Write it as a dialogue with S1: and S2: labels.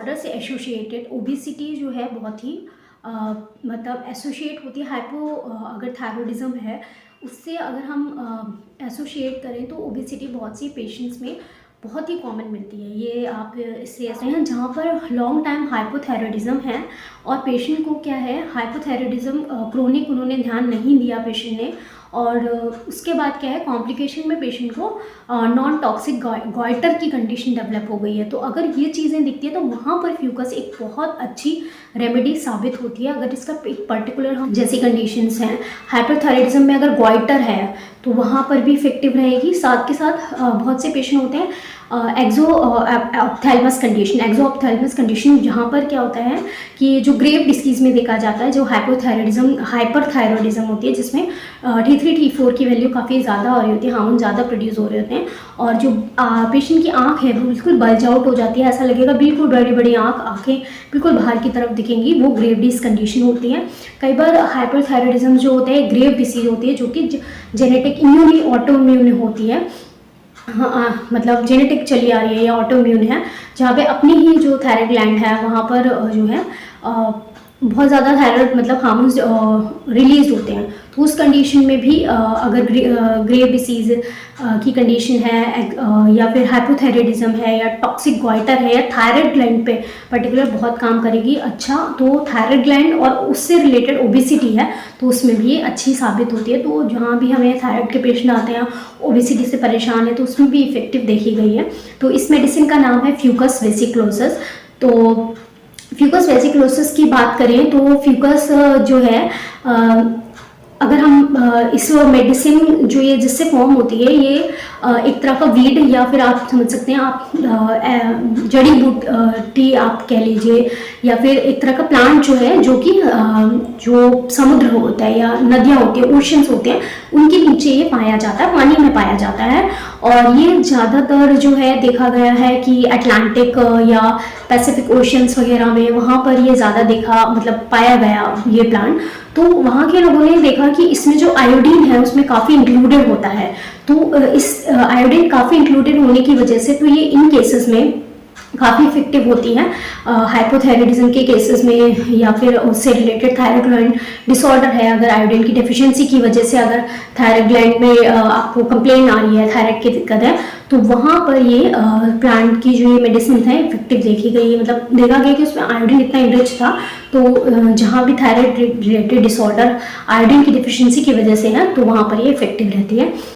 S1: Order से associated obesity जो है बहुत ही मतलब एसोसिएट होती है अगर थायरॉइडिज्म है उससे अगर हम एसोसिएट करें तो ओबेसिटी बहुत सी पेशेंट्स में बहुत ही कॉमन मिलती है। ये आप इससे ऐसे हैं जहाँ पर लॉन्ग टाइम हाइपोथायरॉयडिज्म है और पेशेंट को क्या है हाइपोथायरॉयडिज्म क्रोनिक उन्होंने ध्यान नहीं दिया पेशेंट ने, और उसके बाद क्या है कॉम्प्लिकेशन में पेशेंट को नॉन टॉक्सिक गॉइटर की कंडीशन डेवलप हो गई है। तो अगर ये चीज़ें दिखती है तो वहाँ पर फ्यूकस एक बहुत अच्छी रेमेडी साबित होती है। अगर इसका एक पर्टिकुलर हम जैसी कंडीशंस हैं हाइपोथायरॉयडिज्म में अगर गॉइटर है तो वहाँ पर भी इफेक्टिव रहेगी। साथ के साथ बहुत से पेशेंट होते हैं एक्जो ऑप्थेल्मस कंडीशन जहाँ पर क्या होता है कि जो ग्रेव डिसीज़ में देखा जाता है जो हाइपरथायरॉयडिज्म होती है जिसमें T3 T4 की वैल्यू काफ़ी ज़्यादा हो रही होती है, हार्मोन ज़्यादा प्रोड्यूस हो रहे होते हैं और जो पेशेंट की आंख है वो बिल्कुल बल्ज आउट हो जाती है, ऐसा लगेगा बिल्कुल बड़ी बड़ी आंखें बिल्कुल बाहर की तरफ दिखेंगी, वो ग्रेव डिस कंडीशन होती है। कई बार हाइपरथायरॉयडिज्म जो होता है ग्रेव डिसीज होती है जो कि जेनेटिक इम्यूनली ऑटोइम्यून होती है। हाँ मतलब जेनेटिक चली आ रही है या ऑटोइम्यून है जहाँ पे अपनी ही जो थायराइड ग्लैंड है वहाँ पर जो है बहुत ज़्यादा थायराइड मतलब हार्मोन्स रिलीज होते हैं। तो उस कंडीशन में भी अगर ग्रेव डिसीज़ की कंडीशन है या फिर हाइपोथायरॉयडिज्म है या टॉक्सिक गॉइटर है या थायराइड ग्लैंड पे पर्टिकुलर बहुत काम करेगी। अच्छा तो थायराइड ग्लैंड और उससे रिलेटेड ओबेसिटी है तो उसमें भी ये अच्छी साबित होती है। तो जहाँ भी हमें थायराइड के पेशेंट आते हैं ओबेसिटी से परेशान है तो उसमें भी इफेक्टिव देखी गई है। तो इस मेडिसिन का नाम है फ्यूकस वेसिक्लोसिस। तो फ्यूकस वेसिक्लोसिस की बात करें तो फ्यूकस जो है अगर हम इस मेडिसिन जो ये जिससे फॉर्म होती है ये एक तरह का वीड या फिर आप समझ सकते हैं आप जड़ी बूटी आप कह लीजिए या फिर एक तरह का प्लांट जो है जो कि जो समुद्र होता है या नदियाँ होती है ओशंस होते हैं उनके नीचे ये पाया जाता है, पानी में पाया जाता है। और ये ज़्यादातर जो है देखा गया है कि अटलांटिक या पैसिफिक ओशंस वगैरह में वहाँ पर ये ज़्यादा मतलब पाया गया ये प्लांट। तो वहाँ के लोगों ने देखा कि इसमें जो आयोडीन है उसमें काफ़ी इंक्लूडेड होता है। तो इस आयोडीन काफ़ी इंक्लूडेड होने की वजह से तो ये इन केसेस में काफ़ी इफेक्टिव होती हैं हाइपोथायरॉयडिज्म के केसेस में या फिर उससे रिलेटेड थायराइड ग्लैंड डिसऑर्डर है। अगर आयोडीन की डेफिशिएंसी की वजह से अगर थायराइड ग्लैंड में आपको कंप्लेन आ रही है थायराइड की दिक्कत है तो वहाँ पर ये प्लांट की जो ये मेडिसिन है इफेक्टिव देखी गई है। मतलब देखा गया कि उसमें आयोडीन इतना इनरिच था तो जहाँ भी थायराइड रिलेटेड डिसऑर्डर आयोडीन की डेफिशिएंसी की वजह से है तो वहाँ पर ये इफेक्टिव रहती है।